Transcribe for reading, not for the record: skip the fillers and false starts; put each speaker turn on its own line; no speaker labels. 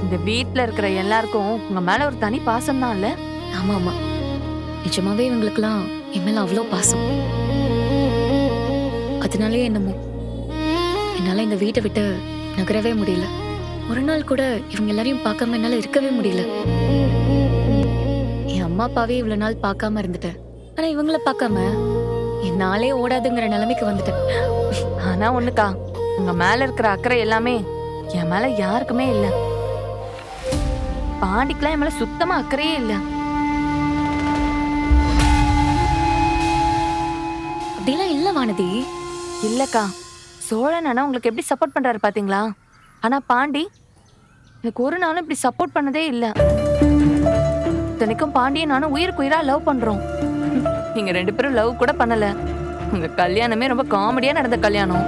இந்த வீட்ல இருக்கிற எல்லாருக்கும் உங்க மேல ஒரு தனி பாசம் தான் இல்ல?
ஆமா ஆமா, நிஜமாவே இவங்களுக்கெல்லாம் என் மேல அவ்வளோ பாசம். அதனாலே என்னமோ என்னால இந்த வீட்டை விட்டு நகரவே முடியல. ஒரு நாள் கூட இவங்க எல்லாரையும் பார்க்காம என்னால இருக்கவே முடியல. என் அம்மா அப்பாவே இவ்வளவு நாள் பார்க்காம இருந்துட்டேன். ஆனா இவங்கள பார்க்காம என்னாலே ஓடாதுங்கிற நிலைமைக்கு வந்துட்டேன்.
ஆனா ஒண்ணுக்கா, உங்க மேல இருக்கிற அக்கறை எல்லாமே என் மேல யாருக்குமே இல்ல. பாண்டிக்கெல்லாம் என் மேல சுத்தமா அக்கறையே இல்ல.
அப்படிலாம் இல்ல வானதி.
இல்லக்கா, சோழன் அண்ணா உங்களுக்கு எப்படி சப்போர்ட் பண்றாரு பாத்தீங்களா? ஆனா பாண்டி எனக்கு ஒரு நாளும் இப்படி சப்போர்ட் பண்ணதே இல்ல. இத்தனைக்கும் பாண்டியும் நானும் உயிருக்கு உயிரா லவ் பண்றோம். நீங்க 2 பேரும் லவ் கூட பண்ணல. உங்க கல்யாணமே ரொம்ப காமெடியா நடந்த கல்யாணம்.